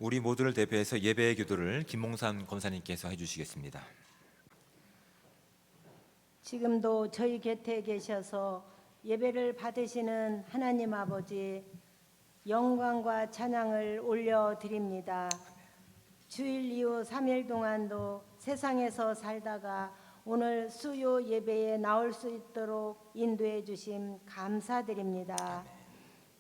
우리 모두를 대표해서 예배의 기도를 김몽산 권사님께서 해주시겠습니다. 지금도 저희 곁에 계셔서 예배를 받으시는 하나님 아버지, 영광과 찬양을 올려드립니다. 주일 이후 3일 동안도 세상에서 살다가 오늘 수요 예배에 나올 수 있도록 인도해 주심 감사드립니다.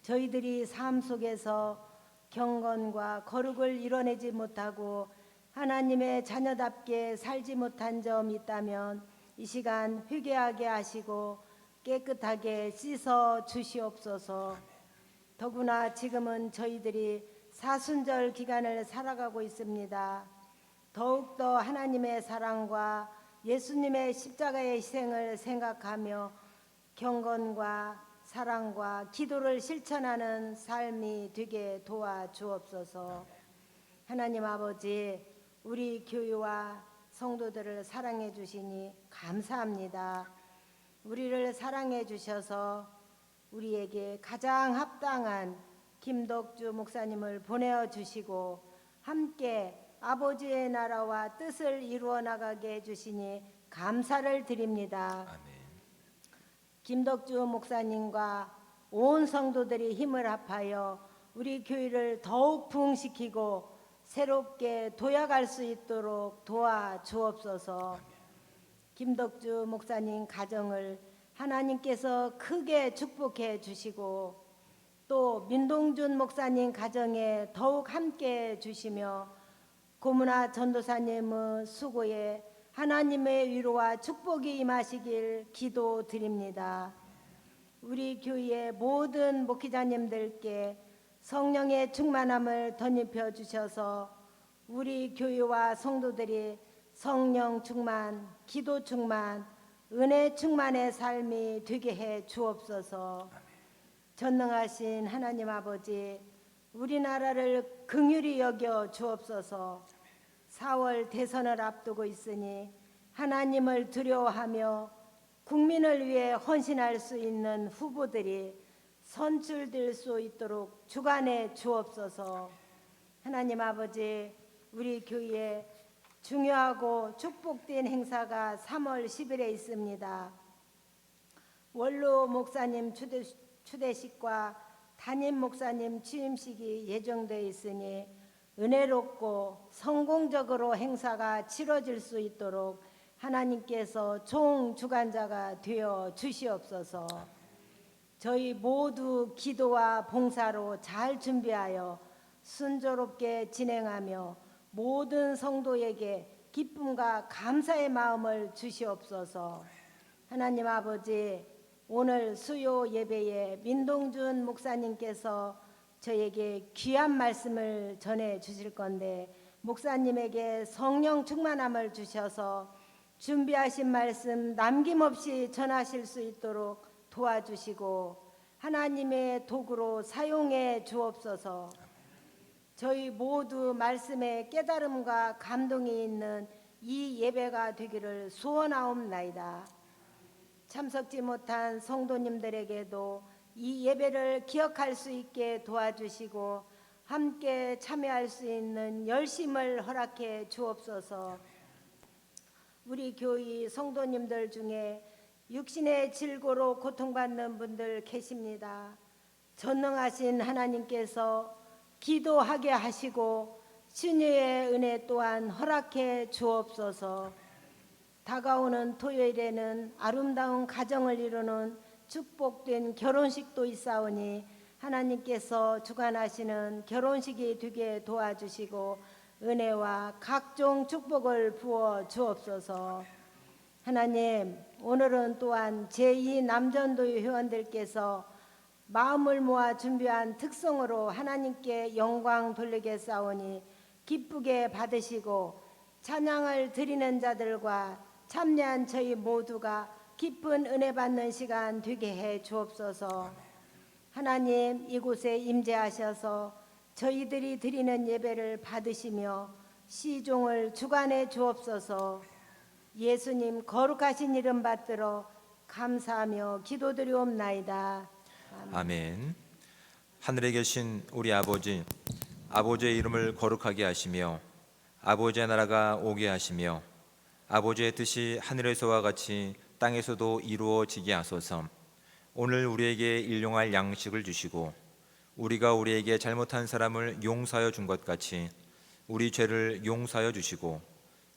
저희들이 삶 속에서 경건과 거룩을 이뤄내지 못하고 하나님의 자녀답게 살지 못한 점이 있다면 이 시간 회개하게 하시고 깨끗하게 씻어 주시옵소서. 더구나 지금은 저희들이 사순절 기간을 살아가고 있습니다. 더욱더 하나님의 사랑과 예수님의 십자가의 희생을 생각하며 경건과 사랑과 기도를 실천하는 삶이 되게 도와주옵소서. 하나님 아버지, 우리 교회와 성도들을 사랑해 주시니 감사합니다. 우리를 사랑해 주셔서 우리에게 가장 합당한 김덕주 목사님을 보내어 주시고 함께 아버지의 나라와 뜻을 이루어 나가게 해주시니 감사를 드립니다. 아멘. 김덕주 목사님과 온 성도들이 힘을 합하여 우리 교회를 더욱 부흥시키고 새롭게 도약할 수 있도록 도와주옵소서. 김덕주 목사님 가정을 하나님께서 크게 축복해 주시고 또 민동준 목사님 가정에 더욱 함께 주시며 고문아 전도사님의 수고에 하나님의 위로와 축복이 임하시길 기도드립니다. 우리 교회의 모든 목회자님들께 성령의 충만함을 덧입혀 주셔서 우리 교회와 성도들이 성령 충만, 기도 충만, 은혜 충만의 삶이 되게 해 주옵소서. 전능하신 하나님 아버지, 우리나라를 긍휼히 여겨 주옵소서. 4월 대선을 앞두고 있으니 하나님을 두려워하며 국민을 위해 헌신할 수 있는 후보들이 선출될 수 있도록 주관해 주옵소서. 하나님 아버지, 우리 교회에 중요하고 축복된 행사가 3월 10일에 있습니다. 원로 목사님 추대식과 담임 목사님 취임식이 예정되어 있으니 은혜롭고 성공적으로 행사가 치러질 수 있도록 하나님께서 총주관자가 되어 주시옵소서. 저희 모두 기도와 봉사로 잘 준비하여 순조롭게 진행하며 모든 성도에게 기쁨과 감사의 마음을 주시옵소서. 하나님 아버지, 오늘 수요 예배에 민동준 목사님께서 저에게 귀한 말씀을 전해 주실 건데 목사님에게 성령 충만함을 주셔서 준비하신 말씀 남김없이 전하실 수 있도록 도와주시고 하나님의 도구로 사용해 주옵소서. 저희 모두 말씀에 깨달음과 감동이 있는 이 예배가 되기를 소원하옵나이다. 참석지 못한 성도님들에게도 이 예배를 기억할 수 있게 도와주시고 함께 참여할 수 있는 열심을 허락해 주옵소서. 우리 교회 성도님들 중에 육신의 질고로 고통받는 분들 계십니다. 전능하신 하나님께서 기도하게 하시고 신유의 은혜 또한 허락해 주옵소서. 다가오는 토요일에는 아름다운 가정을 이루는 축복된 결혼식도 있사오니 하나님께서 주관하시는 결혼식이 되게 도와주시고 은혜와 각종 축복을 부어 주옵소서. 하나님, 오늘은 또한 제2 남전도회 회원들께서 마음을 모아 준비한 특성으로 하나님께 영광 돌리겠사오니 기쁘게 받으시고 찬양을 드리는 자들과 참여한 저희 모두가 깊은 은혜 받는 시간 되게 해 주옵소서. 하나님, 이곳에 임재하셔서 저희들이 드리는 예배를 받으시며 시종을 주관해 주옵소서. 예수님 거룩하신 이름 받들어 감사하며 기도드리옵나이다. 아멘. 하늘에 계신 우리 아버지, 아버지의 이름을 거룩하게 하시며 아버지의 나라가 오게 하시며 아버지의 뜻이 하늘에서와 같이 땅에서도 이루어지게 하소서. 오늘 우리에게 일용할 양식을 주시고 우리가 우리에게 잘못한 사람을 용서하여 준 것 같이 우리 죄를 용서하여 주시고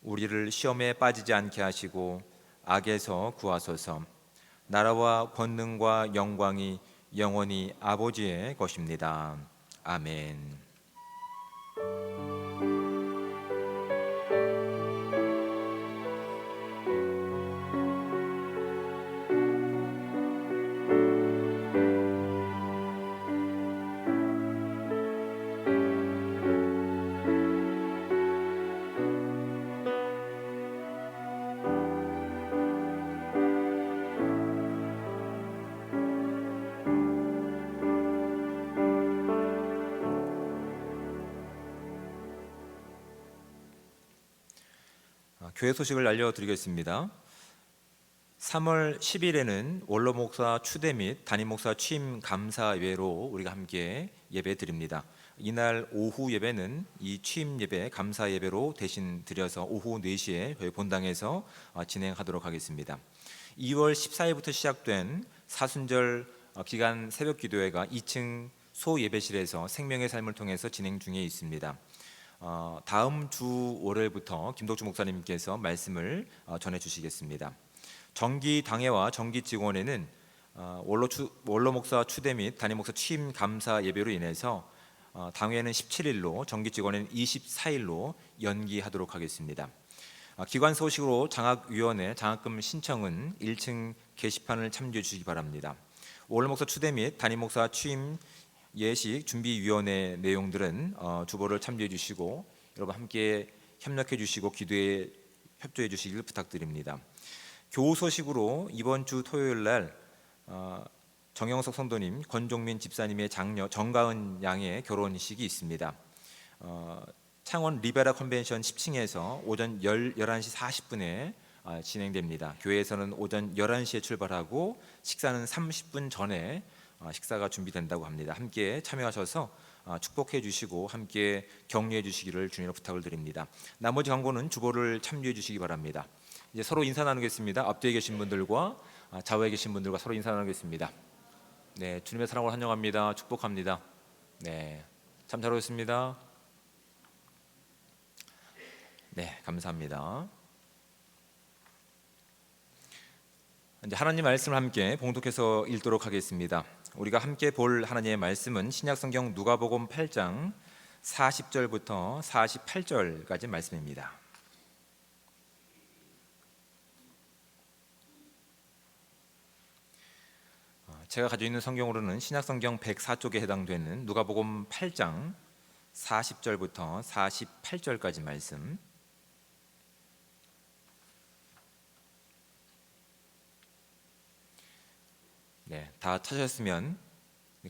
우리를 시험에 빠지지 않게 하시고 악에서 구하소서. 나라와 권능과 영광이 영원히 아버지의 것입니다. 아멘. 교회 소식을 알려드리겠습니다. 3월 10일에는 원로 목사 추대 및 담임 목사 취임 감사 예배로 우리가 함께 예배 드립니다. 이날 오후 예배는 이 취임 예배 감사 예배로 대신 드려서 오후 4시에 저희 본당에서 진행하도록 하겠습니다. 2월 14일부터 시작된 사순절 기간 새벽 기도회가 2층 소 예배실에서 생명의 삶을 통해서 진행 중에 있습니다. 다음 주 월요일부터 김덕주 목사님께서 말씀을 전해 주시겠습니다. 정기 당회와 정기 직원회는 원로 목사 추대 및 담임 목사 취임 감사 예배로 인해서 당회는 17일로 정기 직원회는 24일로 연기하도록 하겠습니다. 기관 소식으로 장학위원회 장학금 신청은 1층 게시판을 참조해 주시기 바랍니다. 원로 목사 추대 및 담임 목사 취임 예식 준비위원회 내용들은 주보를 참조해 주시고 여러분 함께 협력해 주시고 기도에 협조해 주시길 부탁드립니다. 교우 소식으로 이번 주 토요일 날 정영석 성도님, 권종민 집사님의 장녀 정가은 양의 결혼식이 있습니다. 창원 리베라 컨벤션 10층에서 오전 11시 40분에 진행됩니다. 교회에서는 오전 11시에 출발하고 식사는 30분 전에 식사가 준비된다고 합니다. 함께 참여하셔서 축복해 주시고 함께 격려해 주시기를 주님으로 부탁을 드립니다. 나머지 광고는 주보를 참조해 주시기 바랍니다. 이제 서로 인사 나누겠습니다. 앞뒤에 계신 분들과 좌우에 계신 분들과 서로 인사 나누겠습니다. 네, 주님의 사랑을 환영합니다. 축복합니다. 네, 참 잘 오셨습니다. 네, 감사합니다. 이제 하나님 말씀을 함께 봉독해서 읽도록 하겠습니다. 우리가 함께 볼 하나님의 말씀은 신약성경 누가복음 8장 40절부터 48절까지 말씀입니다. 제가 가지고 있는 성경으로는 신약성경 104쪽에 해당되는 누가복음 8장 40절부터 48절까지 말씀. 네, 다 찾으셨으면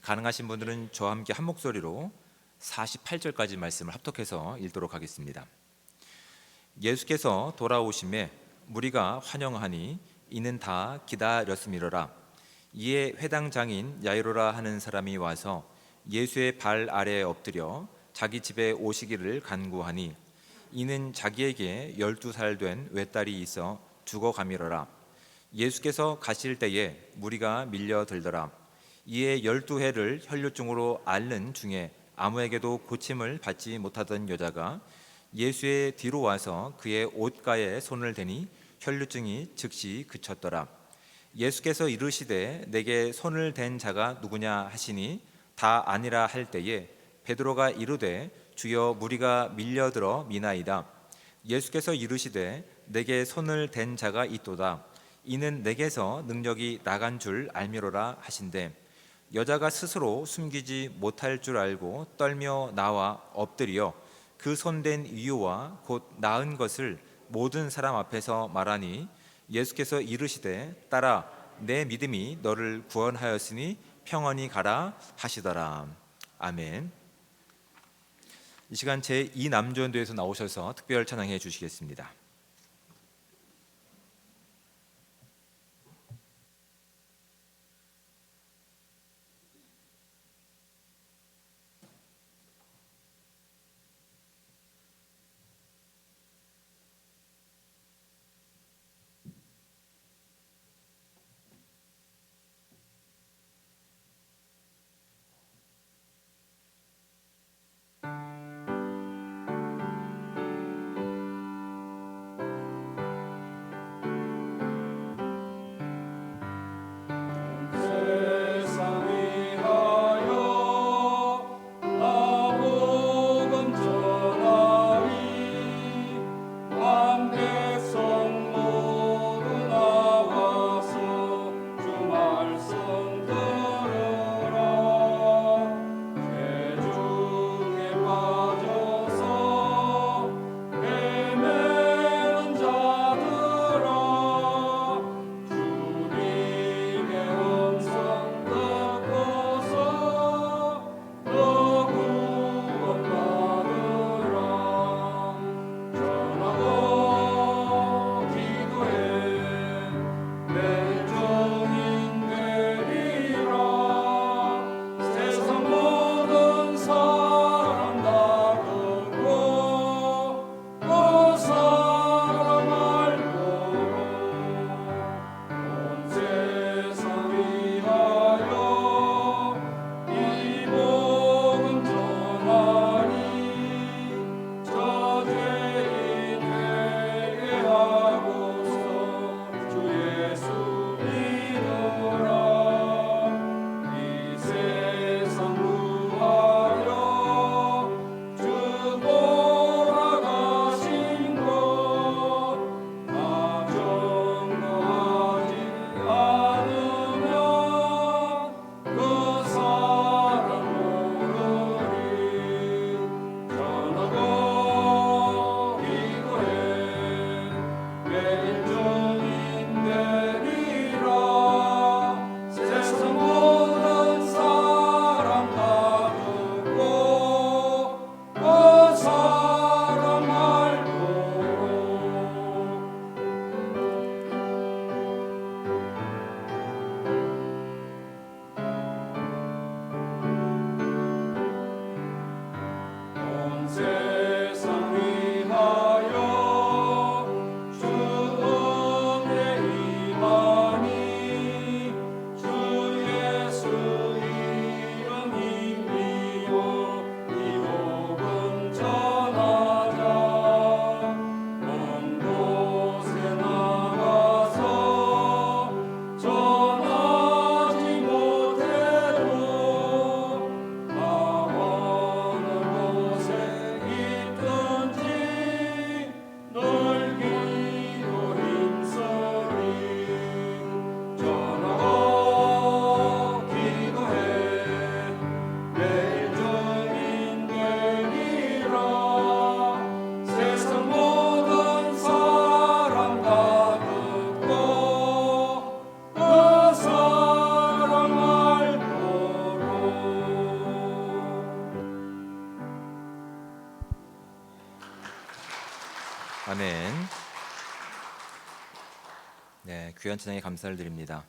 가능하신 분들은 저와 함께 한 목소리로 48절까지 말씀을 합독해서 읽도록 하겠습니다. 예수께서 돌아오심에 무리가 환영하니 이는 다 기다렸음이로라. 이에 회당장인 야이로라 하는 사람이 와서 예수의 발 아래에 엎드려 자기 집에 오시기를 간구하니 이는 자기에게 12살 된 외딸이 있어 죽어가미로라. 예수께서 가실 때에 무리가 밀려들더라. 이에 12해를 혈류증으로 앓는 중에 아무에게도 고침을 받지 못하던 여자가 예수의 뒤로 와서 그의 옷가에 손을 대니 혈류증이 즉시 그쳤더라. 예수께서 이르시되 내게 손을 댄 자가 누구냐 하시니 다 아니라 할 때에 베드로가 이르되 주여 무리가 밀려들어 미나이다. 예수께서 이르시되 내게 손을 댄 자가 있도다. 이는 내게서 능력이 나간 줄 알미로라 하신대 여자가 스스로 숨기지 못할 줄 알고 떨며 나와 엎드려 그 손댄 이유와 곧 나은 것을 모든 사람 앞에서 말하니 예수께서 이르시되 딸아 내 믿음이 너를 구원하였으니 평안히 가라 하시더라. 아멘. 이 시간 제2남조연도에서 나오셔서 특별 찬양해 주시겠습니다. 아멘. 네, 귀한 찬양에 감사를 드립니다.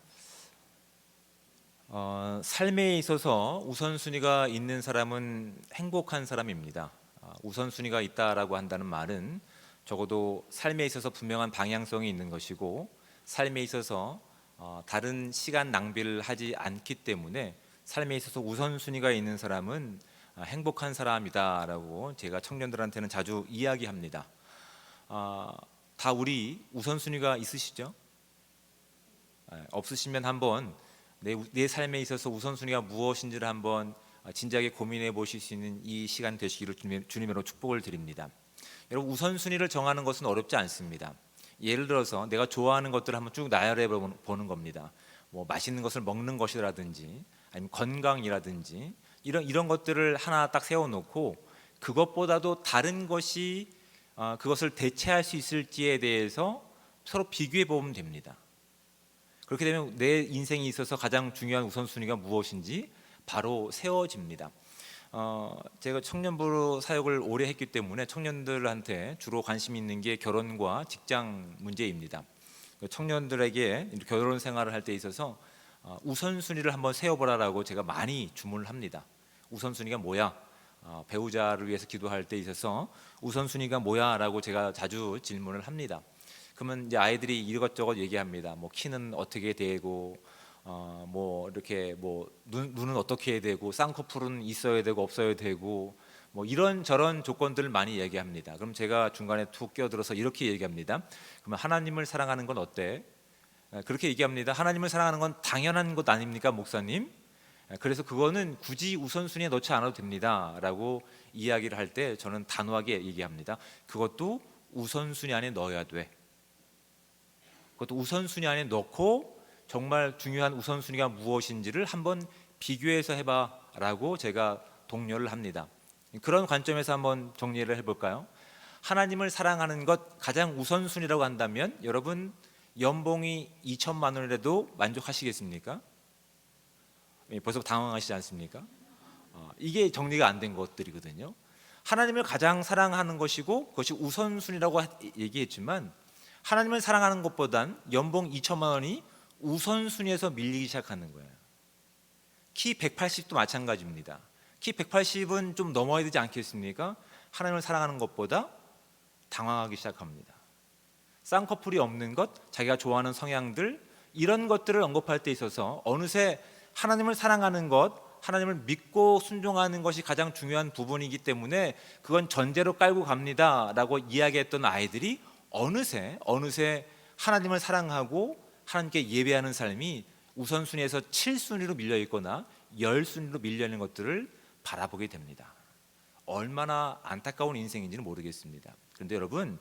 삶에 있어서 우선순위가 있는 사람은 행복한 사람입니다. 우선순위가 있다라고 한다는 말은 적어도 삶에 있어서 분명한 방향성이 있는 것이고, 삶에 있어서 다른 시간 낭비를 하지 않기 때문에 삶에 있어서 우선순위가 있는 사람은 행복한 사람이다라고 제가 청년들한테는 자주 이야기합니다. 다 우리 우선순위가 있으시죠? 없으시면 한번 내 삶에 있어서 우선순위가 무엇인지를 한번 진지하게 고민해 보실 수 있는 이 시간 되시기를 주님으로 축복을 드립니다. 여러분, 우선순위를 정하는 것은 어렵지 않습니다. 예를 들어서 내가 좋아하는 것들을 한번 쭉 나열해 보는 겁니다. 뭐 맛있는 것을 먹는 것이라든지 아니면 건강이라든지 이런 것들을 하나 딱 세워놓고 그것보다도 다른 것이 그것을 대체할 수 있을지에 대해서 서로 비교해 보면 됩니다. 그렇게 되면 내 인생에 있어서 가장 중요한 우선순위가 무엇인지 바로 세워집니다. 제가 청년부로 사역을 오래 했기 때문에 청년들한테 주로 관심 있는 게 결혼과 직장 문제입니다. 청년들에게 결혼 생활을 할 때 있어서 우선순위를 한번 세워보라라고 제가 많이 주문을 합니다. 우선순위가 뭐야? 배우자를 위해서 기도할 때 있어서 우선순위가 뭐야? 라고 제가 자주 질문을 합니다. 그러면 이제 아이들이 이것저것 얘기합니다. 뭐 키는 어떻게 되고, 뭐 이렇게 뭐 눈은 어떻게 해야 되고, 쌍꺼풀은 있어야 되고 없어야 되고, 뭐 이런 저런 조건들을 많이 얘기합니다. 그럼 제가 중간에 툭 끼어들어서 이렇게 얘기합니다. 그러면 하나님을 사랑하는 건 어때? 그렇게 얘기합니다. 하나님을 사랑하는 건 당연한 것 아닙니까, 목사님? 그래서 그거는 굳이 우선순위에 넣지 않아도 됩니다라고 이야기를 할 때 저는 단호하게 얘기합니다. 그것도 우선순위 안에 넣어야 돼. 그것도 우선순위 안에 넣고 정말 중요한 우선순위가 무엇인지를 한번 비교해서 해봐라고 제가 독려를 합니다. 그런 관점에서 한번 정리를 해볼까요? 하나님을 사랑하는 것 가장 우선순위라고 한다면 여러분, 연봉이 2천만 원이라도 만족하시겠습니까? 벌써 당황하시지 않습니까? 이게 정리가 안 된 것들이거든요. 하나님을 가장 사랑하는 것이고 그것이 우선순위라고 얘기했지만 하나님을 사랑하는 것보단 연봉 2천만 원이 우선순위에서 밀리기 시작하는 거예요. 키 180도 마찬가지입니다. 키 180은 좀 넘어야 되지 않겠습니까? 하나님을 사랑하는 것보다 당황하기 시작합니다. 쌍꺼풀이 없는 것, 자기가 좋아하는 성향들, 이런 것들을 언급할 때 있어서 어느새 하나님을 사랑하는 것, 하나님을 믿고 순종하는 것이 가장 중요한 부분이기 때문에 그건 전제로 깔고 갑니다 라고 이야기했던 아이들이 어느새 하나님을 사랑하고 하나님께 예배하는 삶이 우선순위에서 7순위로 밀려있거나 10순위로 밀려있는 것들을 바라보게 됩니다. 얼마나 안타까운 인생인지는 모르겠습니다. 그런데 여러분,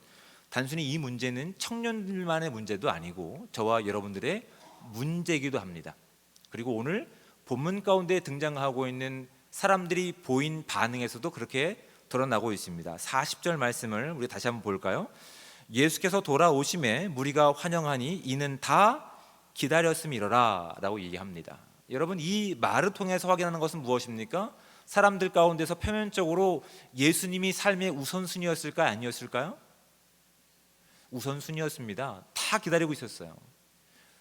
단순히 이 문제는 청년들만의 문제도 아니고 저와 여러분들의 문제이기도 합니다. 그리고 오늘 본문 가운데 등장하고 있는 사람들이 보인 반응에서도 그렇게 드러나고 있습니다. 40절 말씀을 우리 다시 한번 볼까요? 예수께서 돌아오심에 무리가 환영하니 이는 다 기다렸음이로라 라고 얘기합니다. 여러분, 이 말을 통해서 확인하는 것은 무엇입니까? 사람들 가운데서 표면적으로 예수님이 삶의 우선순위였을까요? 아니었을까요? 우선순위였습니다. 다 기다리고 있었어요.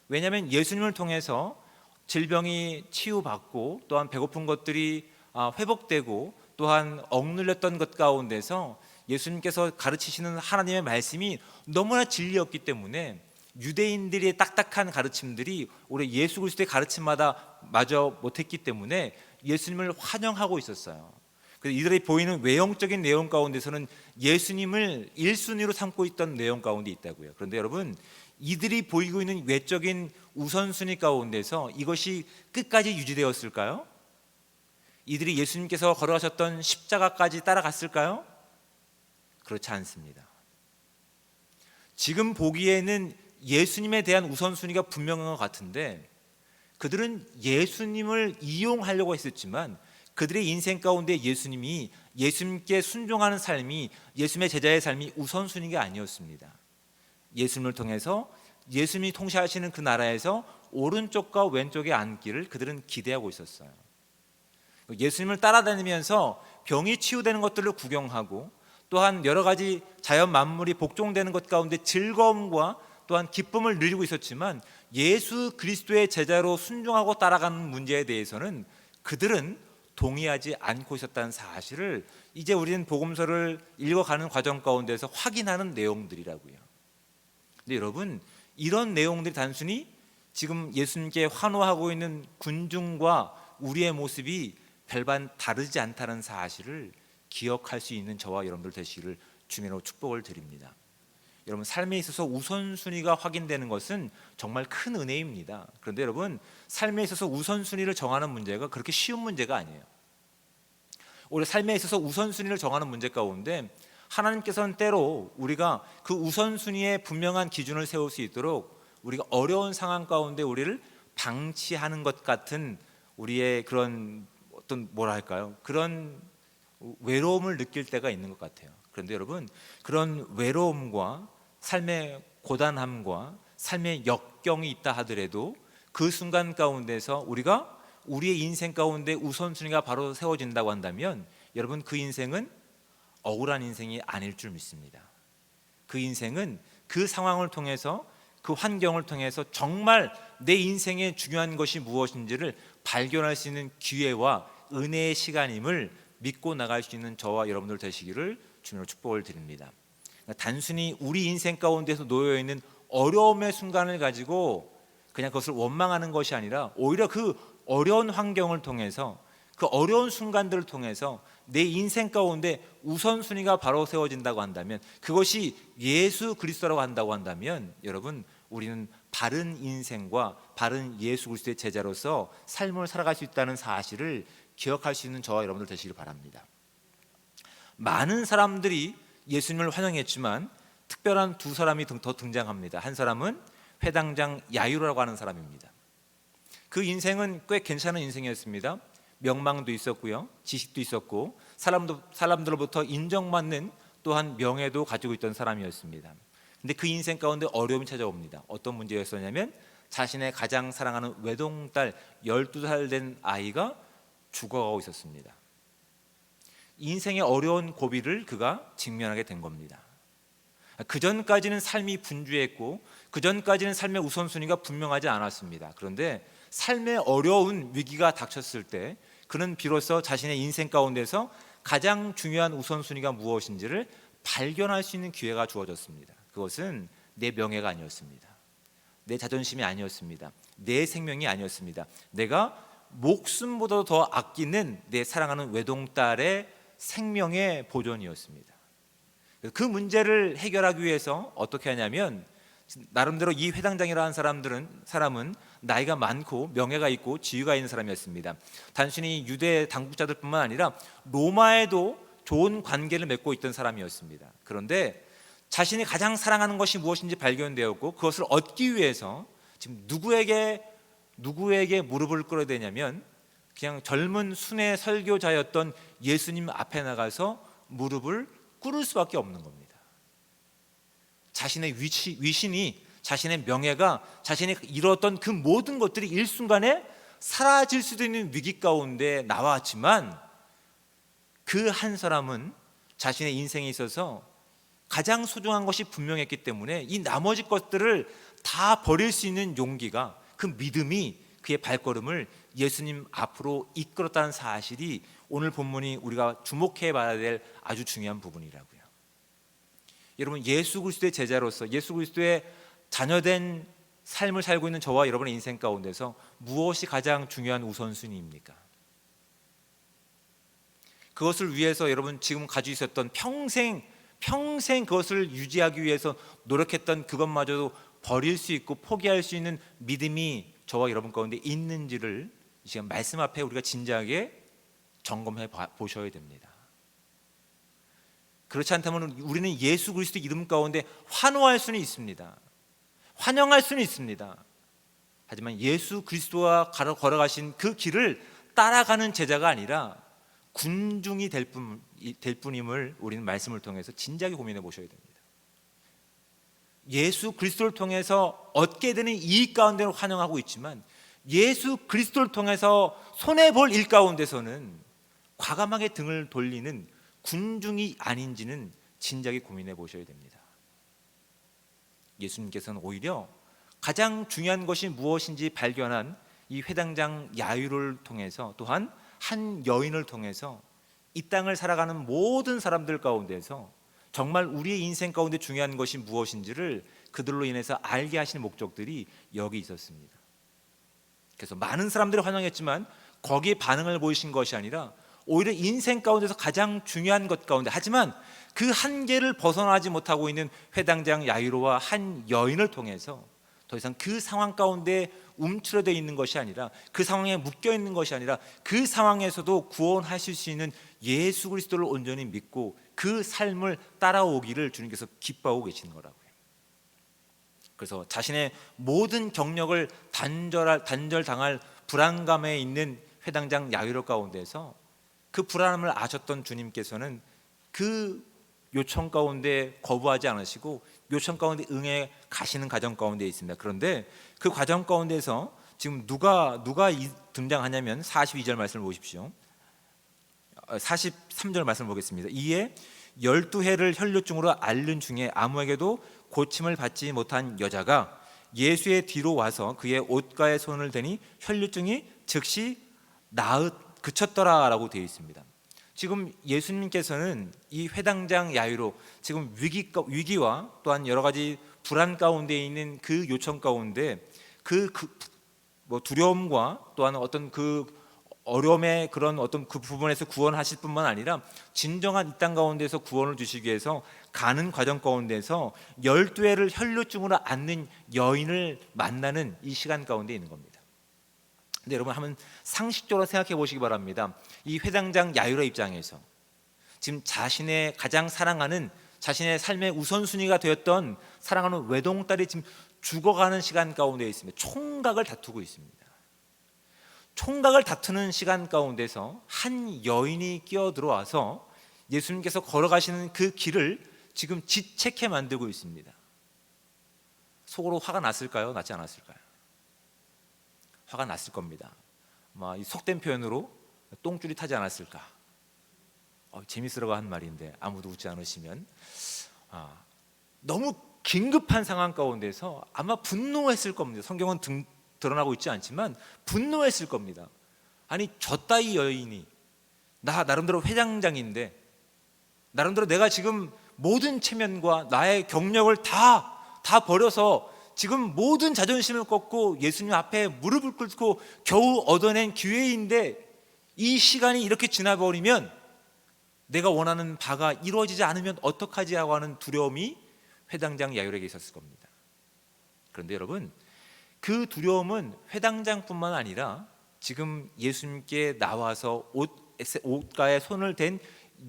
왜냐하면 예수님을 통해서 질병이 치유받고 또한 배고픈 것들이 회복되고 또한 억눌렸던 것 가운데서 예수님께서 가르치시는 하나님의 말씀이 너무나 진리였기 때문에 유대인들의 딱딱한 가르침들이 오히려 예수 그리스도의 가르침마다 마저 못했기 때문에 예수님을 환영하고 있었어요. 그래서 이들이 보이는 외형적인 내용 가운데서는 예수님을 1순위로 삼고 있던 내용 가운데 있다고요. 그런데 여러분, 이들이 보이고 있는 외적인 우선순위 가운데서 이것이 끝까지 유지되었을까요? 이들이 예수님께서 걸어가셨던 십자가까지 따라갔을까요? 그렇지 않습니다. 지금 보기에는 예수님에 대한 우선순위가 분명한 것 같은데 그들은 예수님을 이용하려고 했었지만 그들의 인생 가운데 예수님께 순종하는 삶이, 예수님의 제자의 삶이 우선순위가 아니었습니다. 예수님을 통해서 예수님이 통치하시는 그 나라에서 오른쪽과 왼쪽에 앉기를 그들은 기대하고 있었어요. 예수님을 따라다니면서 병이 치유되는 것들을 구경하고 또한 여러 가지 자연 만물이 복종되는 것 가운데 즐거움과 또한 기쁨을 누리고 있었지만 예수 그리스도의 제자로 순종하고 따라가는 문제에 대해서는 그들은 동의하지 않고 있었다는 사실을 이제 우리는 복음서를 읽어가는 과정 가운데서 확인하는 내용들이라고요. 근데 여러분, 이런 내용들이 단순히 지금 예수님께 환호하고 있는 군중과 우리의 모습이 별반 다르지 않다는 사실을 기억할 수 있는 저와 여러분들 되시기를 주님으로 축복을 드립니다. 여러분, 삶에 있어서 우선순위가 확인되는 것은 정말 큰 은혜입니다. 그런데 여러분, 삶에 있어서 우선순위를 정하는 문제가 그렇게 쉬운 문제가 아니에요. 오히려 삶에 있어서 우선순위를 정하는 문제 가운데 하나님께서는 때로 우리가 그 우선순위에 분명한 기준을 세울 수 있도록 우리가 어려운 상황 가운데 우리를 방치하는 것 같은 우리의 그런 어떤 뭐랄까요? 그런 외로움을 느낄 때가 있는 것 같아요. 그런데 여러분, 그런 외로움과 삶의 고단함과 삶의 역경이 있다 하더라도 그 순간 가운데서 우리가 우리의 인생 가운데 우선순위가 바로 세워진다고 한다면 여러분, 그 인생은 억울한 인생이 아닐 줄 믿습니다. 그 인생은 그 상황을 통해서, 그 환경을 통해서 정말 내 인생의 중요한 것이 무엇인지를 발견할 수 있는 기회와 은혜의 시간임을 믿고 나갈 수 있는 저와 여러분들 되시기를 주님으로 축복을 드립니다. 단순히 우리 인생 가운데서 놓여 있는 어려움의 순간을 가지고 그냥 그것을 원망하는 것이 아니라 오히려 그 어려운 환경을 통해서, 그 어려운 순간들을 통해서 내 인생 가운데 우선순위가 바로 세워진다고 한다면, 그것이 예수 그리스도라고 한다고 한다면 여러분, 우리는 바른 인생과 바른 예수 그리스도의 제자로서 삶을 살아갈 수 있다는 사실을 기억할 수 있는 저와 여러분들 되시길 바랍니다. 많은 사람들이 예수님을 환영했지만 특별한 두 사람이 더 등장합니다. 한 사람은 회당장 야이로라고 하는 사람입니다. 그 인생은 꽤 괜찮은 인생이었습니다. 명망도 있었고요, 지식도 있었고 사람들로부터 인정받는 또한 명예도 가지고 있던 사람이었습니다. 근데 그 인생 가운데 어려움이 찾아옵니다. 어떤 문제였었냐면 자신의 가장 사랑하는 외동딸 12살 된 아이가 죽어가고 있었습니다. 인생의 어려운 고비를 그가 직면하게 된 겁니다. 그 전까지는 삶이 분주했고 그 전까지는 삶의 우선순위가 분명하지 않았습니다. 그런데 삶의 어려운 위기가 닥쳤을 때 그는 비로소 자신의 인생 가운데서 가장 중요한 우선순위가 무엇인지를 발견할 수 있는 기회가 주어졌습니다. 그것은 내 명예가 아니었습니다. 내 자존심이 아니었습니다. 내 생명이 아니었습니다. 내가 목숨보다 더 아끼는 내 사랑하는 외동딸의 생명의 보존이었습니다. 그 문제를 해결하기 위해서 어떻게 하냐면, 나름대로 이 회당장이라는 사람은 나이가 많고 명예가 있고 지위가 있는 사람이었습니다. 단순히 유대 당국자들뿐만 아니라 로마에도 좋은 관계를 맺고 있던 사람이었습니다. 그런데 자신이 가장 사랑하는 것이 무엇인지 발견되었고 그것을 얻기 위해서 지금 누구에게 무릎을 꿇어야 되냐면 그냥 젊은 순회 설교자였던 예수님 앞에 나가서 무릎을 꿇을 수밖에 없는 겁니다. 자신의 위신이, 자신의 명예가, 자신이 이뤘던 그 모든 것들이 일순간에 사라질 수도 있는 위기 가운데 나왔지만 그 한 사람은 자신의 인생에 있어서 가장 소중한 것이 분명했기 때문에 이 나머지 것들을 다 버릴 수 있는 용기가, 그 믿음이 그의 발걸음을 예수님 앞으로 이끌었다는 사실이 오늘 본문이 우리가 주목해 봐야 될 아주 중요한 부분이라고요. 여러분, 예수 그리스도의 제자로서 예수 그리스도의 자녀된 삶을 살고 있는 저와 여러분의 인생 가운데서 무엇이 가장 중요한 우선순위입니까? 그것을 위해서 여러분 지금 가지고 있었던 평생 그것을 유지하기 위해서 노력했던 그것마저도 버릴 수 있고 포기할 수 있는 믿음이 저와 여러분 가운데 있는지를 지금 말씀 앞에 우리가 진지하게 점검해 보셔야 됩니다. 그렇지 않다면 우리는 예수 그리스도 이름 가운데 환호할 수는 있습니다. 환영할 수는 있습니다. 하지만 예수 그리스도와 걸어가신 그 길을 따라가는 제자가 아니라 군중이 될 뿐임을 우리는 말씀을 통해서 진지하게 고민해 보셔야 됩니다. 예수 그리스도를 통해서 얻게 되는 이익 가운데는 환영하고 있지만 예수 그리스도를 통해서 손해볼 일 가운데서는 과감하게 등을 돌리는 군중이 아닌지는 진작에 고민해 보셔야 됩니다. 예수님께서는 오히려 가장 중요한 것이 무엇인지 발견한 이 회당장 야이로를 통해서, 또한 한 여인을 통해서 이 땅을 살아가는 모든 사람들 가운데서 정말 우리의 인생 가운데 중요한 것이 무엇인지를 그들로 인해서 알게 하시는 목적들이 여기 있었습니다. 그래서 많은 사람들이 환영했지만 거기에 반응을 보이신 것이 아니라 오히려 인생 가운데서 가장 중요한 것 가운데, 하지만 그 한계를 벗어나지 못하고 있는 회당장 야이로와 한 여인을 통해서 더 이상 그 상황 가운데 움츠러져 있는 것이 아니라, 그 상황에 묶여 있는 것이 아니라, 그 상황에서도 구원하실 수 있는 예수 그리스도를 온전히 믿고 그 삶을 따라오기를 주님께서 기뻐하고 계시는 거라고요. 그래서 자신의 모든 경력을 단절당할 불안감에 있는 회당장 야이로 가운데서 그 불안함을 아셨던 주님께서는 그 요청 가운데 거부하지 않으시고 요청 가운데 응해 가시는 과정 가운데 있습니다. 그런데 그 과정 가운데서 지금 누가 등장하냐면 42절 말씀을 보십시오. 43절 말씀을 보겠습니다. 이에 12해를 혈류증으로 앓는 중에 아무에게도 고침을 받지 못한 여자가 예수의 뒤로 와서 그의 옷가에 손을 대니 혈류증이 즉시 그쳤더라라고 되어 있습니다. 지금 예수님께서는 이 회당장 야이로 지금 위기와 또한 여러 가지 불안 가운데 있는 그 요청 가운데 뭐 두려움과 또한 어떤 그 어려움의 그런 어떤 그 부분에서 구원하실 뿐만 아니라 진정한 이 땅 가운데서 구원을 주시기 위해서 가는 과정 가운데서 12해를 혈류증으로 앓는 여인을 만나는 이 시간 가운데 있는 겁니다. 근데 여러분 한번 상식적으로 생각해 보시기 바랍니다. 이 회당장 야이로 입장에서 지금 자신의 가장 사랑하는, 자신의 삶의 우선순위가 되었던 사랑하는 외동딸이 지금 죽어가는 시간 가운데 있습니다. 총각을 다투고 있습니다. 총각을 다투는 시간 가운데서 한 여인이 끼어들어와서 예수님께서 걸어가시는 그 길을 지금 지책해 만들고 있습니다. 속으로 화가 났을까요? 났지 않았을까요? 화가 났을 겁니다. 이 속된 표현으로 똥줄이 타지 않았을까? 재밌으라고 한 말인데 아무도 웃지 않으시면, 너무 긴급한 상황 가운데서 아마 분노했을 겁니다. 성경은 드러나고 있지 않지만 분노했을 겁니다. 아니 저 따위 여인이, 나름대로 회장장인데, 나름대로 내가 지금 모든 체면과 나의 경력을 다 버려서 지금 모든 자존심을 꺾고 예수님 앞에 무릎을 꿇고 겨우 얻어낸 기회인데 이 시간이 이렇게 지나버리면 내가 원하는 바가 이루어지지 않으면 어떡하지 하고 하는 두려움이 회당장 야이로에게 있었을 겁니다. 그런데 여러분, 그 두려움은 회당장뿐만 아니라 지금 예수님께 나와서 옷가에 손을 댄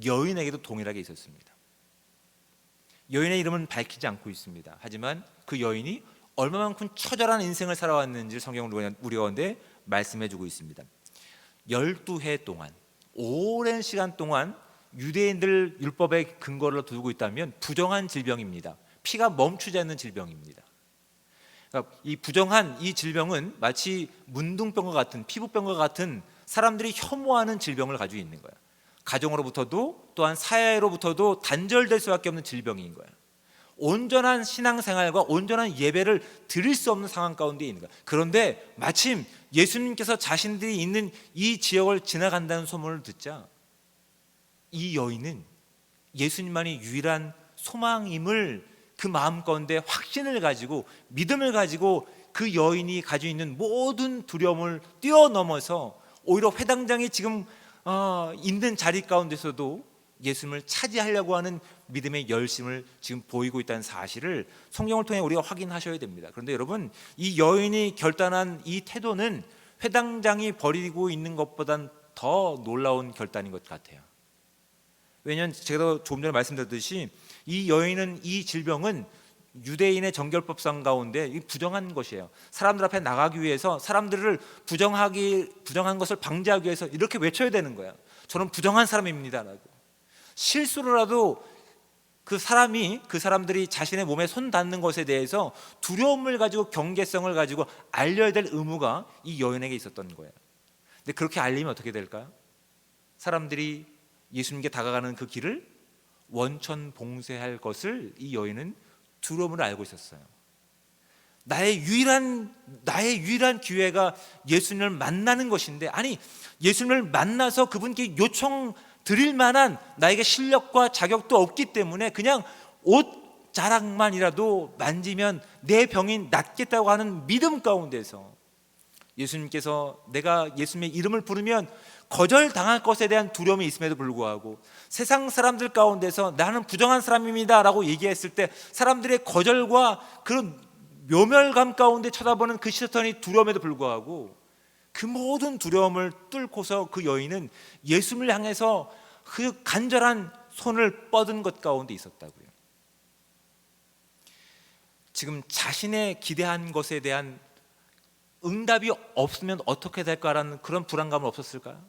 여인에게도 동일하게 있었습니다. 여인의 이름은 밝히지 않고 있습니다. 하지만 그 여인이 얼마만큼 처절한 인생을 살아왔는지 성경은 우리 가운데 말씀해주고 있습니다. 12해 동안, 오랜 시간 동안 유대인들 율법의 근거를 두고 있다면 부정한 질병입니다. 피가 멈추지 않는 질병입니다. 그러니까 이 부정한 이 질병은 마치 문둥병과 같은, 피부병과 같은 사람들이 혐오하는 질병을 가지고 있는 거예요. 가정으로부터도 또한 사회로부터도 단절될 수밖에 없는 질병인 거예요. 온전한 신앙생활과 온전한 예배를 드릴 수 없는 상황 가운데 있는 거예요. 그런데 마침 예수님께서 자신들이 있는 이 지역을 지나간다는 소문을 듣자 이 여인은 예수님만이 유일한 소망임을 그 마음 가운데 확신을 가지고, 믿음을 가지고 그 여인이 가지고 있는 모든 두려움을 뛰어넘어서 오히려 회당장이 지금 있는 자리 가운데서도 예수님을 차지하려고 하는 믿음의 열심을 지금 보이고 있다는 사실을 성경을 통해 우리가 확인하셔야 됩니다. 그런데 여러분, 이 여인이 결단한 이 태도는 회당장이 벌이고 있는 것보단 더 놀라운 결단인 것 같아요. 왜냐하면 제가 조금 전에 말씀드렸듯이 이 여인은, 이 질병은 유대인의 정결법상 가운데 부정한 것이에요. 사람들 앞에 나가기 위해서, 사람들을 부정한 것을 방지하기 위해서 이렇게 외쳐야 되는 거예요. 저는 부정한 사람입니다라고. 실수로라도 그 사람들이 자신의 몸에 손 닿는 것에 대해서 두려움을 가지고, 경계성을 가지고 알려야 될 의무가 이 여인에게 있었던 거예요. 근데 그렇게 알리면 어떻게 될까요? 사람들이 예수님께 다가가는 그 길을 원천 봉쇄할 것을 이 여인은 두려움으로 알고 있었어요. 나의 유일한 기회가 예수님을 만나는 것인데, 아니 예수님을 만나서 그분께 요청 드릴 만한 나에게 실력과 자격도 없기 때문에 그냥 옷 자락만이라도 만지면 내 병이 낫겠다고 하는 믿음 가운데서 예수님께서 내가 예수님의 이름을 부르면 거절당할 것에 대한 두려움이 있음에도 불구하고 세상 사람들 가운데서 나는 부정한 사람입니다 라고 얘기했을 때 사람들의 거절과 그런 묘멸감 가운데 쳐다보는 그 시선이 두려움에도 불구하고 그 모든 두려움을 뚫고서 그 여인은 예수님을 향해서 그 간절한 손을 뻗은 것 가운데 있었다고요. 지금 자신의 기대한 것에 대한 응답이 없으면 어떻게 될까라는 그런 불안감은 없었을까요?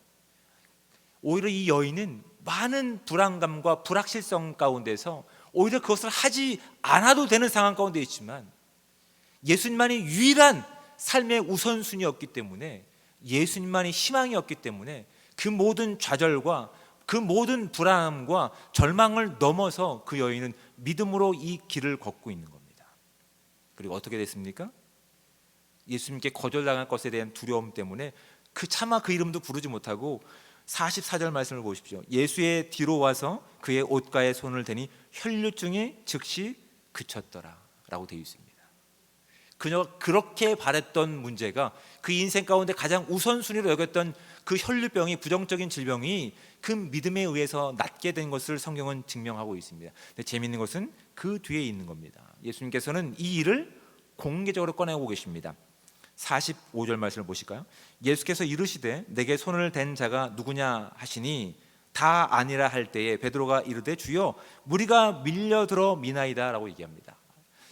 오히려 이 여인은 많은 불안감과 불확실성 가운데서 오히려 그것을 하지 않아도 되는 상황 가운데 있지만 예수님만이 유일한 삶의 우선순위였기 때문에, 예수님만이 희망이었기 때문에 그 모든 좌절과 그 모든 불안함과 절망을 넘어서 그 여인은 믿음으로 이 길을 걷고 있는 겁니다. 그리고 어떻게 됐습니까? 예수님께 거절당할 것에 대한 두려움 때문에 차마 그 이름도 부르지 못하고 44절 말씀을 보십시오. 예수의 뒤로 와서 그의 옷가에 손을 대니 혈류증이 즉시 그쳤더라 라고 되어 있습니다. 그녀가 그렇게 바랬던 문제가, 그 인생 가운데 가장 우선순위로 여겼던 그 혈류병이, 부정적인 질병이 그 믿음에 의해서 낫게 된 것을 성경은 증명하고 있습니다. 근데 재미있는 것은 그 뒤에 있는 겁니다. 예수님께서는 이 일을 공개적으로 꺼내고 계십니다. 45절 말씀을 보실까요? 예수께서 이르시되 내게 손을 댄 자가 누구냐 하시니 다 아니라 할 때에 베드로가 이르되 주여 무리가 밀려들어 미나이다 라고 얘기합니다.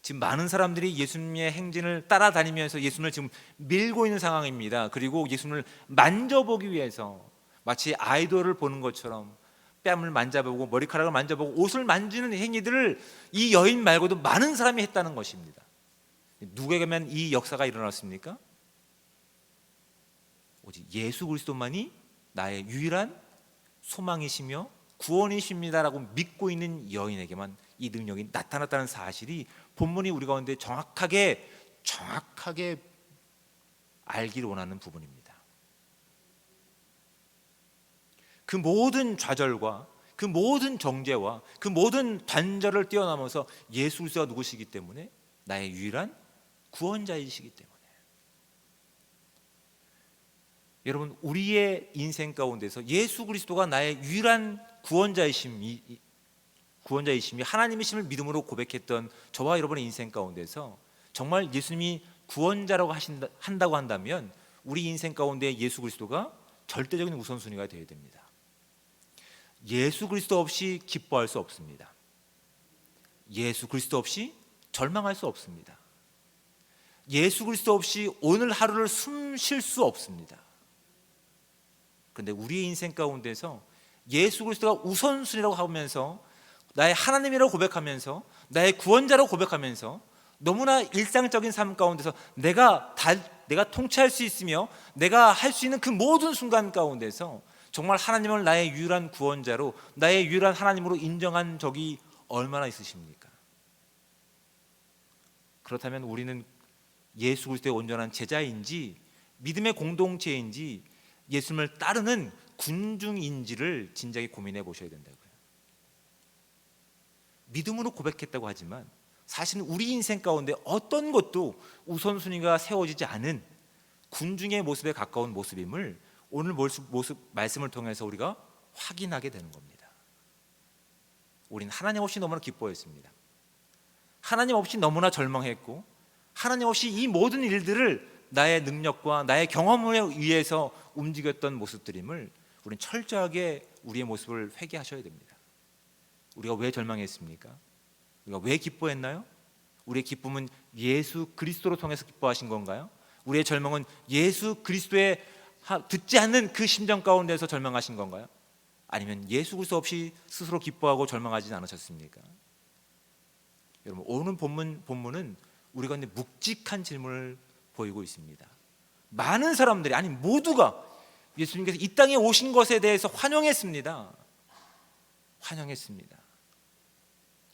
지금 많은 사람들이 예수님의 행진을 따라다니면서 예수님을 지금 밀고 있는 상황입니다. 그리고 예수님을 만져보기 위해서 마치 아이돌을 보는 것처럼 뺨을 만져보고 머리카락을 만져보고 옷을 만지는 행위들을 이 여인 말고도 많은 사람이 했다는 것입니다. 누구에게만 이 역사가 일어났습니까? 오직 예수 그리스도만이 나의 유일한 소망이시며 구원이십니다라고 믿고 있는 여인에게만 이 능력이 나타났다는 사실이 본문이 우리 가운데 정확하게 알기를 원하는 부분입니다. 그 모든 좌절과 그 모든 정죄와 그 모든 단절을 뛰어넘어서 예수 그리스도가 누구시기 때문에 나의 유일한 구원자이시기 때문에, 여러분 우리의 인생 가운데서 예수 그리스도가 나의 유일한 구원자이심이 하나님이심을 믿음으로 고백했던 저와 여러분의 인생 가운데서 정말 예수님이 구원자라고 한다고 한다면 우리 인생 가운데 예수 그리스도가 절대적인 우선순위가 되어야 됩니다. 예수 그리스도 없이 기뻐할 수 없습니다. 예수 그리스도 없이 절망할 수 없습니다. 예수 그리스도 없이 오늘 하루를 숨 쉴 수 없습니다. 그런데 우리의 인생 가운데서 예수 그리스도가 우선순위라고 하면서 나의 하나님이라고 고백하면서 나의 구원자라고 고백하면서 너무나 일상적인 삶 가운데서 내가 통치할 수 있으며 내가 할 수 있는 그 모든 순간 가운데서 정말 하나님을 나의 유일한 구원자로, 나의 유일한 하나님으로 인정한 적이 얼마나 있으십니까? 그렇다면 우리는 예수 그리스도의 온전한 제자인지 믿음의 공동체인지 예수님을 따르는 군중인지를 진작에 고민해 보셔야 된다고요. 믿음으로 고백했다고 하지만 사실은 우리 인생 가운데 어떤 것도 우선순위가 세워지지 않은 군중의 모습에 가까운 모습임을 오늘 말씀을 통해서 우리가 확인하게 되는 겁니다. 우리는 하나님 없이 너무나 기뻐했습니다. 하나님 없이 너무나 절망했고, 하나님 없이 이 모든 일들을 나의 능력과 나의 경험에 의해서 움직였던 모습들임을 우리는 철저하게 우리의 모습을 회개하셔야 됩니다. 우리가 왜 절망했습니까? 우리가 왜 기뻐했나요? 우리의 기쁨은 예수 그리스도로 통해서 기뻐하신 건가요? 우리의 절망은 예수 그리스도의 듣지 않는 그 심정 가운데서 절망하신 건가요? 아니면 예수 그리스도 없이 스스로 기뻐하고 절망하지 않으셨습니까? 여러분 오늘 본문은 우리 가운데 묵직한 질문을 보이고 있습니다. 많은 사람들이, 아니 모두가 예수님께서 이 땅에 오신 것에 대해서 환영했습니다.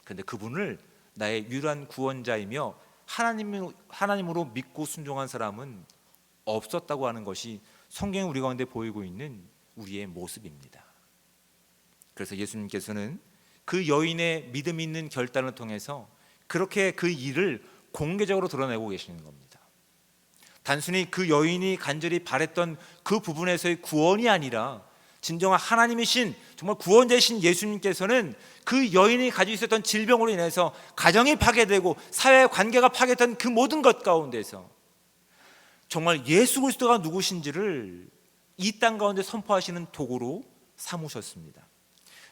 그런데 그분을 나의 유일한 구원자이며 하나님으로 믿고 순종한 사람은 없었다고 하는 것이 성경에 우리 가운데 보이고 있는 우리의 모습입니다. 그래서 예수님께서는 그 여인의 믿음 있는 결단을 통해서 그렇게 그 일을 공개적으로 드러내고 계시는 겁니다. 단순히 그 여인이 간절히 바랬던 그 부분에서의 구원이 아니라 진정한 하나님이신 정말 구원자이신 예수님께서는 그 여인이 가지고 있었던 질병으로 인해서 가정이 파괴되고 사회 관계가 파괴된 그 모든 것 가운데서 정말 예수 그리스도가 누구신지를 이 땅 가운데 선포하시는 도구로 삼으셨습니다.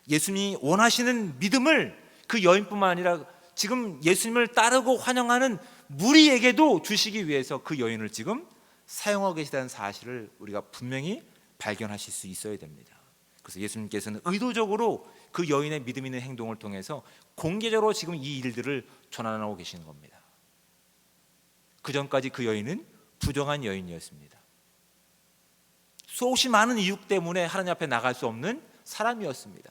예수님이 원하시는 믿음을 그 여인뿐만 아니라 지금 예수님을 따르고 환영하는 무리에게도 주시기 위해서 그 여인을 지금 사용하고 계시다는 사실을 우리가 분명히 발견하실 수 있어야 됩니다. 그래서 예수님께서는 의도적으로 그 여인의 믿음 있는 행동을 통해서 공개적으로 지금 이 일들을 전환하고 계시는 겁니다. 그 전까지 그 여인은 부정한 여인이었습니다. 수없이 많은 이유 때문에 하나님 앞에 나갈 수 없는 사람이었습니다.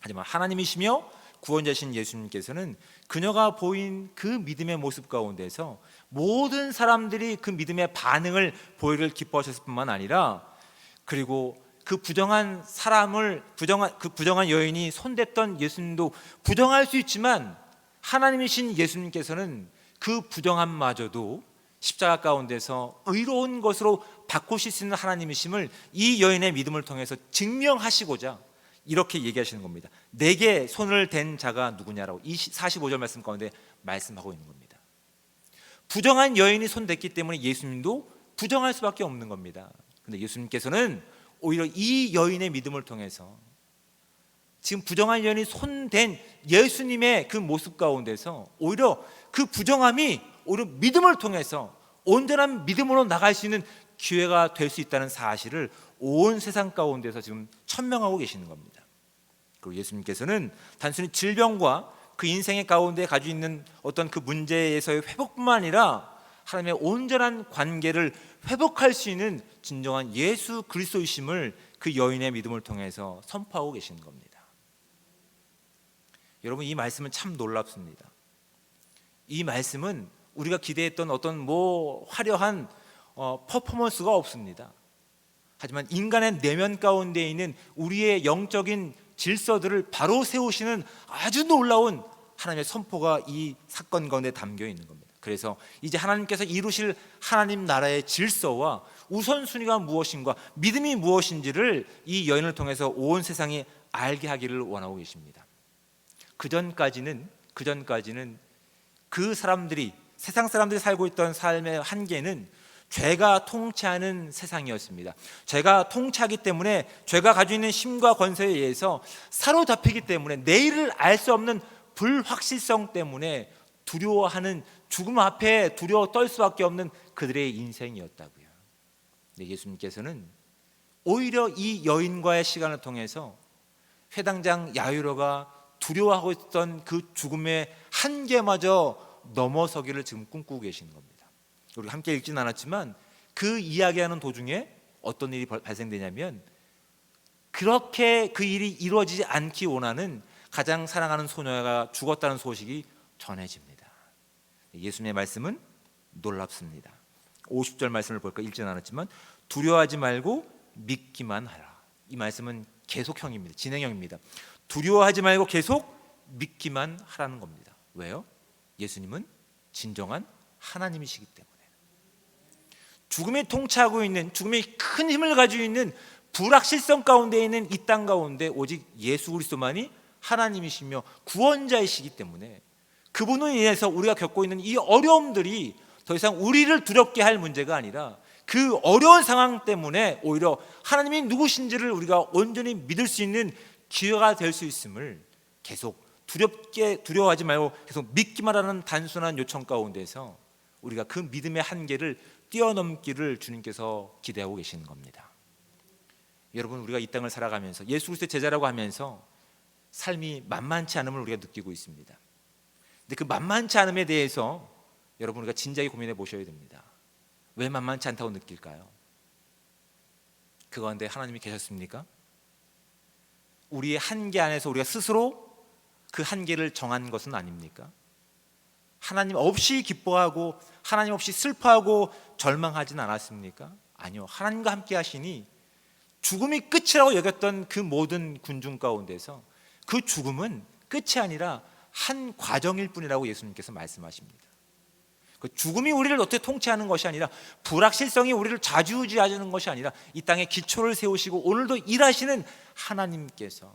하지만 하나님이시며 구원자신 예수님께서는 그녀가 보인 그 믿음의 모습 가운데서 모든 사람들이 그 믿음의 반응을 보이기를 기뻐하셨을 뿐만 아니라 그리고 그 부정한 여인이 손댔던 예수님도 부정할 수 있지만 하나님이신 예수님께서는 그 부정함마저도 십자가 가운데서 의로운 것으로 바꾸실 수 있는 하나님이심을 이 여인의 믿음을 통해서 증명하시고자 이렇게 얘기하시는 겁니다. 내게 손을 댄 자가 누구냐라고 이 45절 말씀 가운데 말씀하고 있는 겁니다. 부정한 여인이 손댔기 때문에 예수님도 부정할 수밖에 없는 겁니다. 그런데 예수님께서는 오히려 이 여인의 믿음을 통해서 지금 부정한 여인이 손댄 예수님의 그 모습 가운데서 오히려 그 부정함이 오히려 믿음을 통해서 온전한 믿음으로 나갈 수 있는 기회가 될 수 있다는 사실을 온 세상 가운데서 지금 천명하고 계시는 겁니다. 그리고 예수님께서는 단순히 질병과 그 인생의 가운데 가지고 있는 어떤 그 문제에서의 회복뿐만 아니라 하나님의 온전한 관계를 회복할 수 있는 진정한 예수 그리스도이심을 그 여인의 믿음을 통해서 선포하고 계시는 겁니다. 여러분, 이 말씀은 참 놀랍습니다. 이 말씀은 우리가 기대했던 어떤 화려한 퍼포먼스가 없습니다. 하지만 인간의 내면 가운데 있는 우리의 영적인 질서들을 바로 세우시는 아주 놀라운 하나님의 선포가 이 사건 가운데 담겨 있는 겁니다. 그래서 이제 하나님께서 이루실 하나님 나라의 질서와 우선순위가 무엇인가, 믿음이 무엇인지를 이 여인을 통해서 온 세상이 알게 하기를 원하고 계십니다. 그 전까지는 그 사람들이, 세상 사람들이 살고 있던 삶의 한계는 죄가 통치하는 세상이었습니다. 죄가 통치하기 때문에 죄가 가지고 있는 힘과 권세에 의해서 사로잡히기 때문에 내일을 알 수 없는 불확실성 때문에 두려워하는, 죽음 앞에 두려워 떨 수밖에 없는 그들의 인생이었다고요. 근데 예수님께서는 오히려 이 여인과의 시간을 통해서 회당장 야이로가 두려워하고 있던 그 죽음의 한계마저 넘어서기를 지금 꿈꾸고 계시는 겁니다. 우리 함께 읽지는 않았지만 그 이야기하는 도중에 어떤 일이 발생되냐면, 그렇게 그 일이 이루어지지 않기 원하는 가장 사랑하는 소녀가 죽었다는 소식이 전해집니다. 예수님의 말씀은 놀랍습니다. 50절 말씀을 볼까? 읽지는 않았지만 두려워하지 말고 믿기만 하라. 이 말씀은 계속형입니다. 진행형입니다. 두려워하지 말고 계속 믿기만 하라는 겁니다. 왜요? 예수님은 진정한 하나님이시기 때문에. 죽음이 통치하고 있는, 죽음이 큰 힘을 가지고 있는 불확실성 가운데 있는 이 땅 가운데 오직 예수 그리스도만이 하나님이시며 구원자이시기 때문에 그분으로 인해서 우리가 겪고 있는 이 어려움들이 더 이상 우리를 두렵게 할 문제가 아니라 그 어려운 상황 때문에 오히려 하나님이 누구신지를 우리가 온전히 믿을 수 있는 기회가 될 수 있음을 계속 두려워하지 말고 계속 믿기만 하는 단순한 요청 가운데서 우리가 그 믿음의 한계를 뛰어넘기를 주님께서 기대하고 계시는 겁니다. 여러분, 우리가 이 땅을 살아가면서 예수 그리스도의 제자라고 하면서 삶이 만만치 않음을 우리가 느끼고 있습니다. 근데 그 만만치 않음에 대해서 여러분, 우리가 진지하게 고민해 보셔야 됩니다. 왜 만만치 않다고 느낄까요? 그 가운데 하나님이 계셨습니까? 우리의 한계 안에서 우리가 스스로 그 한계를 정한 것은 아닙니까? 하나님 없이 기뻐하고 하나님 없이 슬퍼하고 절망하진 않았습니까? 아니요. 하나님과 함께 하시니 죽음이 끝이라고 여겼던 그 모든 군중 가운데서 그 죽음은 끝이 아니라 한 과정일 뿐이라고 예수님께서 말씀하십니다. 그 죽음이 우리를 어떻게 통치하는 것이 아니라, 불확실성이 우리를 좌지우지하는 것이 아니라, 이 땅에 기초를 세우시고 오늘도 일하시는 하나님께서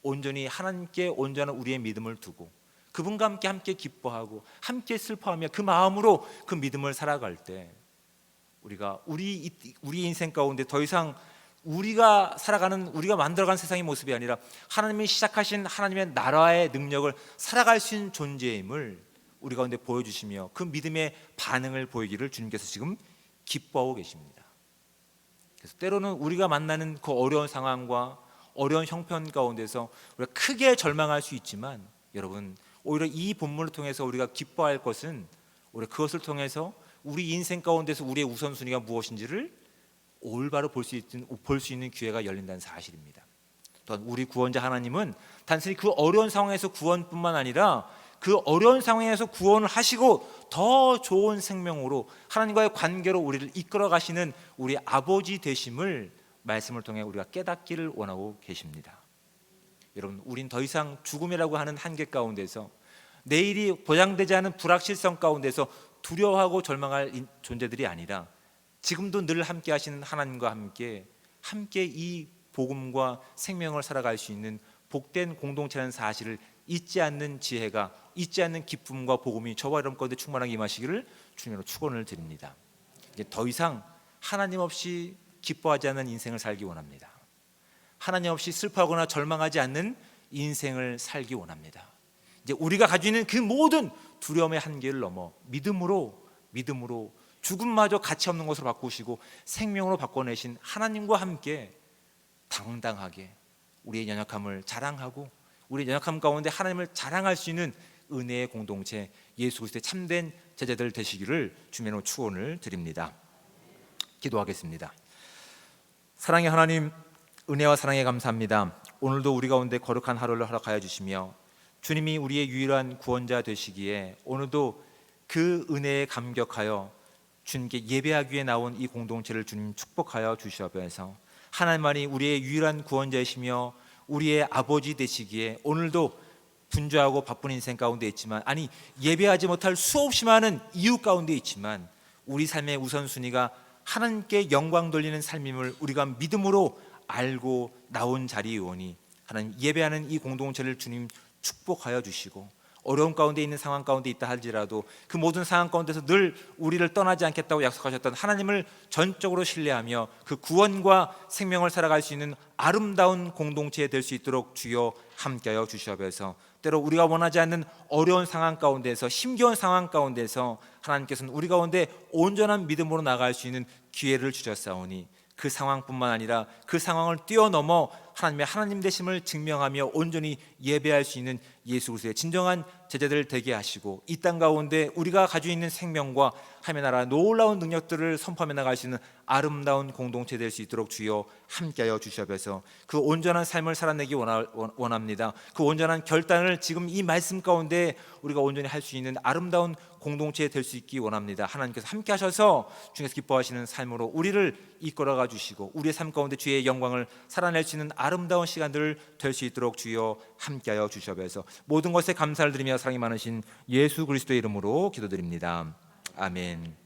온전히 하나님께 온전한 우리의 믿음을 두고 그분과 함께 기뻐하고 함께 슬퍼하며 그 마음으로 그 믿음을 살아갈 때, 우리가 우리 인생 가운데 더 이상 우리가 살아가는, 우리가 만들어가는 세상의 모습이 아니라 하나님이 시작하신 하나님의 나라의 능력을 살아갈 수 있는 존재임을 우리 가운데 보여주시며 그 믿음의 반응을 보이기를 주님께서 지금 기뻐하고 계십니다. 그래서 때로는 우리가 만나는 그 어려운 상황과 어려운 형편 가운데서 우리가 크게 절망할 수 있지만, 여러분, 오히려 이 본문을 통해서 우리가 기뻐할 것은, 우리가 그것을 통해서 우리 인생 가운데서 우리의 우선순위가 무엇인지를 올바로 볼 수 있는 기회가 열린다는 사실입니다. 또한 우리 구원자 하나님은 단순히 그 어려운 상황에서 구원뿐만 아니라 그 어려운 상황에서 구원을 하시고 더 좋은 생명으로 하나님과의 관계로 우리를 이끌어 가시는 우리 아버지 되심을 말씀을 통해 우리가 깨닫기를 원하고 계십니다. 여러분, 우린 더 이상 죽음이라고 하는 한계 가운데서, 내일이 보장되지 않은 불확실성 가운데서 두려워하고 절망할 존재들이 아니라, 지금도 늘 함께 하시는 하나님과 함께 이 복음과 생명을 살아갈 수 있는 복된 공동체라는 사실을 잊지 않는 지혜가, 잊지 않는 기쁨과 복음이 저와 여러분 가운데 충만하게 임하시기를 주님으로 축원을 드립니다. 이제 더 이상 하나님 없이 기뻐하지 않는 인생을 살기 원합니다. 하나님 없이 슬퍼하거나 절망하지 않는 인생을 살기 원합니다. 이제 우리가 가지고 있는 그 모든 두려움의 한계를 넘어 믿음으로 죽음마저 가치 없는 것으로 바꾸시고 생명으로 바꿔내신 하나님과 함께 당당하게 우리의 연약함을 자랑하고, 우리의 연약함 가운데 하나님을 자랑할 수 있는 은혜의 공동체, 예수 그리스도의 참된 제자들 되시기를 주님으로 축원을 드립니다. 기도하겠습니다. 사랑의 하나님, 은혜와 사랑에 감사합니다. 오늘도 우리 가운데 거룩한 하루를 허락하여 주시며 주님이 우리의 유일한 구원자 되시기에 오늘도 그 은혜에 감격하여 주님께 예배하기 위해 나온 이 공동체를 주님 축복하여 주시옵소서. 하나님만이 우리의 유일한 구원자이시며 우리의 아버지 되시기에 오늘도 분주하고 바쁜 인생 가운데 있지만, 아니 예배하지 못할 수없이 많은 이유 가운데 있지만, 우리 삶의 우선순위가 하나님께 영광 돌리는 삶임을 우리가 믿음으로 알고 나온 자리이오니, 하나님 예배하는 이 공동체를 주님 축복하여 주시고, 어려운 가운데 있는 상황 가운데 있다 할지라도 그 모든 상황 가운데서 늘 우리를 떠나지 않겠다고 약속하셨던 하나님을 전적으로 신뢰하며 그 구원과 생명을 살아갈 수 있는 아름다운 공동체 될 수 있도록 주여 함께하여 주시옵소서. 때로 우리가 원하지 않는 어려운 상황 가운데서, 힘겨운 상황 가운데서 하나님께서는 우리 가운데 온전한 믿음으로 나아갈 수 있는 기회를 주셨사오니, 그 상황뿐만 아니라 그 상황을 뛰어넘어 하나님의 하나님 되심을 증명하며 온전히 예배할 수 있는 예수 그리스도의 진정한 제자들 되게 하시고, 이 땅 가운데 우리가 가지고 있는 생명과 하나님의 나라 놀라운 능력들을 선포하며 나갈 수 있는 아름다운 공동체 될 수 있도록 주여 함께하여 주시옵소서. 그 온전한 삶을 살아내기 원합니다. 그 온전한 결단을 지금 이 말씀 가운데 우리가 온전히 할 수 있는 아름다운 공동체 될 수 있기 원합니다. 하나님께서 함께 하셔서 주님께서 기뻐하시는 삶으로 우리를 이끌어가 주시고, 우리의 삶 가운데 주의 영광을 살아낼 수 있는 아름다운 시간들 될 수 있도록 주여 함께하여 주시옵소서. 모든 것에 감사를 드리며 사랑이 많으신 예수 그리스도의 이름으로 기도드립니다. 아멘.